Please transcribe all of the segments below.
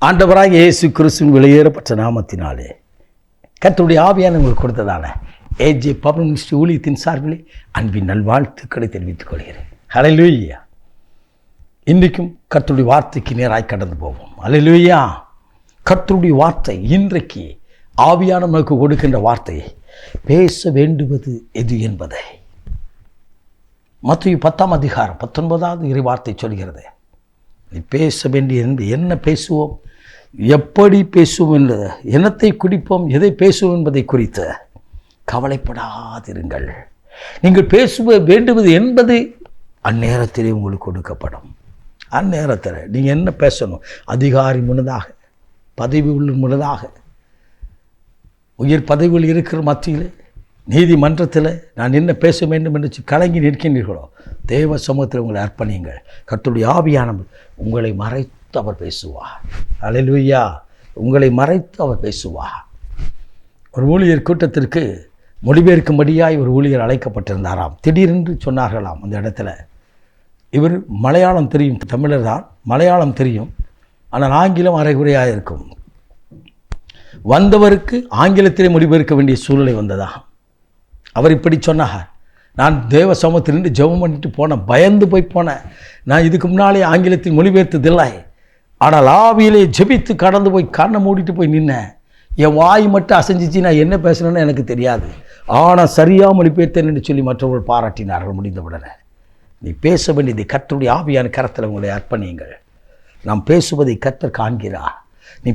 ஆண்டவராக இயேசு கிறிஸ்துவின் வெளியேறப்பட்ட நாமத்தினாலே கர்த்தருடைய ஆவியான உங்களுக்கு கொடுத்ததான ஏஜே பப்ளிக் மினிஸ்ட்ரி ஊழியத்தின் சார்பிலே அன்பின் நல்வாழ்த்துக்களை தெரிவித்துக் கொள்கிறேன். ஹல்லேலூயா. இன்றைக்கும் கர்த்தருடைய வார்த்தைக்கு நேராய் கடந்து போவோம். ஹல்லேலூயா. கர்த்தருடைய வார்த்தை இன்றைக்கு ஆவியான நமக்கு கொடுக்கின்ற வார்த்தையை பேச வேண்டுவது எது என்பதை மத்தேயு 10ஆம் அதிகாரம் 19வது இறை வார்த்தை சொல்கிறது. நீ பேச வேண்டிய என்ன பேசுவோம், எப்படி பேசுவோம் என்பது, என்னத்தை குடிப்போம், எதை பேசுவோம் என்பதை குறித்து கவலைப்படாதிருங்கள். நீங்கள் பேசுவ வேண்டுவது என்பது அந்நேரத்திலே உங்களுக்கு கொடுக்கப்படும். அந்நேரத்தில் நீங்கள் என்ன பேசணும், அதிகாரி முன்னதாக, பதவி உள்ள முன்னதாக, உயர் பதவிகள் இருக்கிற மத்தியில், நீதிமன்றத்தில் நான் என்ன பேச வேண்டும் என்று கலங்கி நிற்கின்றீர்களோ, தேவ சமூகத்தில் உங்களை அர்ப்பணியுங்கள். கர்த்தருடைய ஆவியானவர் உங்களை மறைத்து அவர் பேசுவார். ஹல்லேலூயா. உங்களை மறைத்து அவர் பேசுவார். ஒரு ஊழியர் கூட்டத்திற்கு மொழிபெயர்க்கும்படியாய் ஒரு ஊழியர் அழைக்கப்பட்டிருந்தாராம். திடீரென்று சொன்னார்களாம் அந்த இடத்துல, இவர் மலையாளம் தெரியும், தமிழர் தான், மலையாளம் தெரியும், ஆனால் ஆங்கிலம் அரைகுறையாக இருக்கும். வந்தவருக்கு ஆங்கிலத்திலே மொழிபெயர்க்க வேண்டிய சூழ்நிலை வந்ததா. அவர் இப்படி சொன்னார், நான் தேவ சமூகத்தில் நின்று ஜெபம் பண்ணிட்டு போனேன், பயந்து போய் போனேன். நான் இதுக்கு முன்னாலே ஆங்கிலத்தில் மொழிபெயர்த்ததில்லை, ஆனால் ஆவியிலே ஜெபித்து கடந்து போய் கண்ணை மூடிட்டு போய் நின்னேன். என் வாய் மட்டும் அசைஞ்சிச்சு, நான் என்ன பேசணும்னு எனக்கு தெரியாது, ஆனால் சரியாக மொழிபெயர்த்தேன் என்று சொல்லி மற்றவர்கள் பாராட்டினார்கள். முடிந்தவுடனே நீ பேச வேண்டியதை கர்த்தருடைய ஆவியான கரத்தில் உங்களை அர்ப்பணியுங்கள். நாம் பேசுவதை கர்த்தர் காண்கிறார். நீ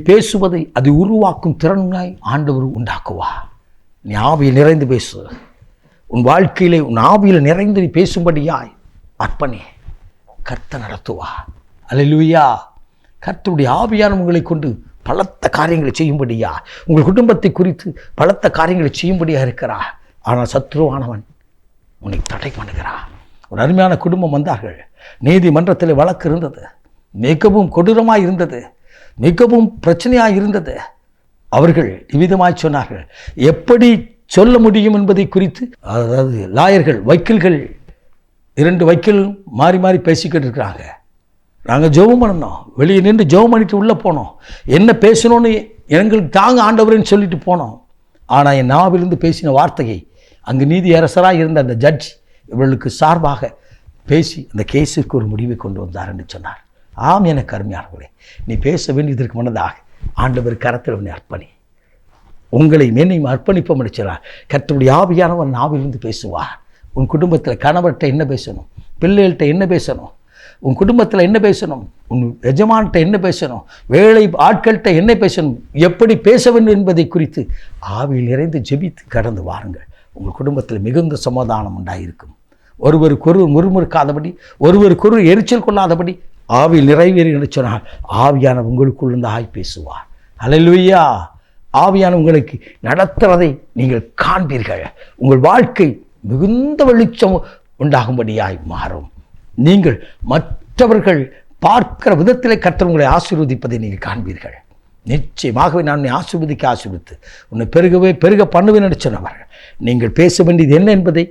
பேசுவதை அது உருவாக்கும் திறனாய் ஆண்டவர் உண்டாக்குவார். நீ ஆவியில் நிறைந்து பேசு. உன் வாழ்க்கையிலே உன் ஆவியில் நிறைந்து நீ பேசும்படியாய் அர்ப்பணி. கர்த்தர் நடத்துவா. அல்லேலூயா. கர்த்தருடைய ஆவியான உங்களை கொண்டு பலத்த காரியங்களை செய்யும்படியா, உங்கள் குடும்பத்தை குறித்து பலத்த காரியங்களை செய்யும்படியாக இருக்கிறார். ஆனால் சத்ருவானவன் உன்னை தடை பண்ணுகிறான். ஒரு அருமையான குடும்பம் வந்தார்கள். நீதிமன்றத்தில் வழக்கு இருந்தது, மிகவும் கொடூரமாக இருந்தது, மிகவும் பிரச்சனையாக இருந்தது. அவர்கள் இவ்விதமாய் சொன்னார்கள், எப்படி சொல்ல முடியும் என்பதை குறித்து. அதாவது லாயர்கள், வக்கீல்கள், 2 வக்கீலும் மாறி மாறி பேசிக்கிட்டு இருக்கிறாங்க. நாங்கள் ஜெபம் பண்ணோம், வெளியே நின்று ஜெபம் பண்ணிட்டு உள்ளே போனோம், என்ன பேசணும்னு எங்களுக்கு தாங்க ஆண்டவரேன்னு சொல்லிட்டு போனோம். ஆனால் என் நாவிலிருந்து பேசின வார்த்தையை அங்கு நீதி அரசராக இருந்த அந்த ஜட்ஜ் இவர்களுக்கு சார்பாக பேசி அந்த கேஸுக்கு ஒரு முடிவை கொண்டு வந்தார் என்று சொன்னார். ஆம், எனக்கு அருமையானவர்களே, நீ பேச வேண்டியதற்கு முன்னதாக ஆண்டவர் கரத்தில் உன்னை அர்ப்பணி. உங்களை மேன்மையும் அர்ப்பணிப்போம் நினைச்சார். கர்த்தருடைய ஆவியானவர் நாவிலிருந்து பேசுவார். உன் குடும்பத்தில் கணவர்கிட்ட என்ன பேசணும், பிள்ளைகள்கிட்ட என்ன பேசணும், உன் குடும்பத்தில் என்ன பேசணும், உன் எஜமான்கிட்ட என்ன பேசணும், வேலை ஆட்கள்கிட்ட என்ன பேசணும், எப்படி பேச வேண்டும் என்பதை குறித்து ஆவியில் நிறைந்து ஜெபித்து கடந்து வாருங்கள். உங்கள் குடும்பத்தில் மிகுந்த சமாதானம் உண்டாயிருக்கும். ஒருவருக்கொருவர் முறுமுறுக்காதபடி, ஒருவருக்கொருவர் எரிச்சல் கொள்ளாதபடி ஆவியில் நிறைவேறி சொன்னால் ஆவியான உங்களுக்குள்ள ஆய் பேசுவார். ஹல்லேலூயா. ஆவியான உங்களுக்கு நடத்துவதை நீங்கள் காண்பீர்கள். உங்கள் வாழ்க்கை மிகுந்த வெளிச்சம் உண்டாகும்படியாய் மாறும். நீங்கள் மற்றவர்கள் பார்க்கிற விதத்திலே கர்த்தர் உங்களை ஆசீர்வதிப்பதை நீங்கள் காண்பீர்கள். நிச்சயமாகவே நான் உன்னை ஆசீர்வதித்து உன்னை பெருகவே பெருக பண்ணுவேன் என்று சொன்னவர்கள். நீங்கள் பேச வேண்டியது என்ன என்பதை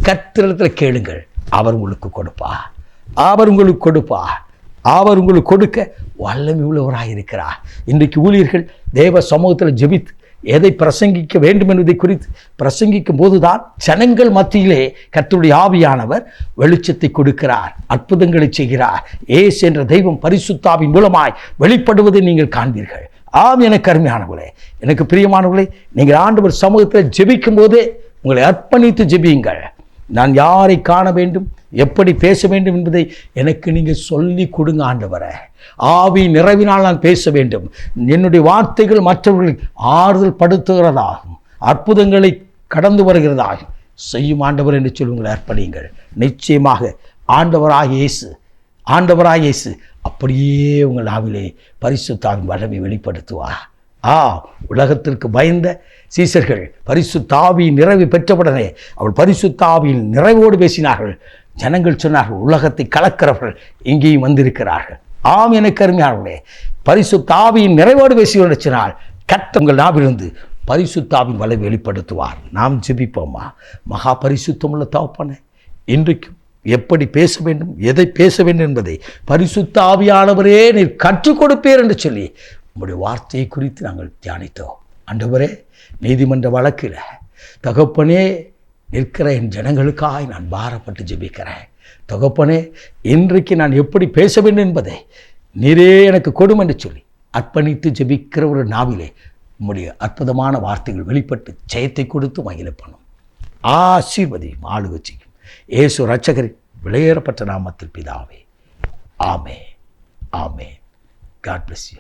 கர்த்தரிடத்தில் கேளுங்கள். அவர் உங்களுக்கு கொடுப்பார். அவர் உங்களுக்கு கொடுக்க வல்லமை உள்ளவராக இருக்கிறார். இன்றைக்கு ஊழியர்கள் தேவ சமூகத்தில் ஜெபித்து எதை பிரசங்கிக்க வேண்டும் என்பதை குறித்து பிரசங்கிக்கும் போதுதான் ஜனங்கள் மத்தியிலே கர்த்தருடைய ஆவியானவர் வெளிச்சத்தை கொடுக்கிறார், அற்புதங்களை செய்கிறார். இயேசு என்ற தெய்வம் பரிசுத்தாவின் மூலமாய் வெளிப்படுவதை நீங்கள் காண்பீர்கள். ஆம், எனக்கு அருமையானவர்களே, எனக்கு பிரியமானவர்களே, நீங்கள் ஆண்டவர் சமூகத்தில் ஜெபிக்கும் போதே உங்களை அர்ப்பணித்து ஜெபியுங்கள். நான் யாரை காண வேண்டும், எப்படி பேச வேண்டும் என்பதை எனக்கு நீங்கள் சொல்லி கொடுங்க ஆண்டவரே. ஆவி நிறைவினால் நான் பேச வேண்டும். என்னுடைய வார்த்தைகள் மற்றவர்களுக்கு ஆறுதல் படுத்துகிறதாகும், அற்புதங்களை கடந்து வருகிறதாகும் செய்யும் ஆண்டவர் என்று சொல்லி உங்களை அர்ப்பணியுங்கள். நிச்சயமாக ஆண்டவராகிய இயேசு அப்படியே உங்கள் ஆவிலே பரிசுத்தாவின் வல்லமை வெளிப்படுத்துவார். உலகத்திற்கு பயந்த சீசர்கள் பரிசுத்த ஆவியின் நிறைவை பெற்றவுடனே அவள் பரிசுத்த ஆவியின் நிறைவோடு பேசினார்கள். ஜனங்கள் சொன்னார்கள், உலகத்தை கலக்கிறவர்கள் இங்கேயும் வந்திருக்கிறார்கள். ஆம், எனக்கு அருமையானவர்களே, பரிசுத்த ஆவியின் நிறைவோடு பேசினால் கர்த்தர் உங்கள் நாவிலிருந்து பரிசுத்த ஆவியின் வல்லமை வெளிப்படுத்துவார். நாம் ஜெபிப்போமா. மகா பரிசுத்தமுள்ள தகப்பனே, இன்றைக்கும் எப்படி பேச வேண்டும், எதை பேச வேண்டும் என்பதை பரிசுத்த ஆவியானவரே நீர் கற்றுக் கொடுப்பீர் என்று சொல்லி உம்முடைய வார்த்தையை குறித்து நாங்கள் தியானித்தோம். ஆண்டவரே, நீதிமன்ற வழக்கில் தகப்பனே நிற்கிற என் ஜனங்களுக்காக நான் பாரப்பட்டு ஜெபிக்கிறேன். தகப்பனே, இன்றைக்கு நான் எப்படி பேச வேண்டும் என்பதை நீரே எனக்கு கொடும் என்று சொல்லி அர்ப்பணித்து ஜெபிக்கிற ஒரு நாவிலே உம்முடைய அற்புதமான வார்த்தைகள் வெளிப்பட்டு ஜெயத்தை கொடுத்து மகிழ பண்ணும். ஆசீர்வதியும், ஆளுகை செய்யும். இயேசு இரட்சகரின் விலையேறப்பட்ட நாமத்தில் பிதாவே, ஆமே, ஆமே. God bless you.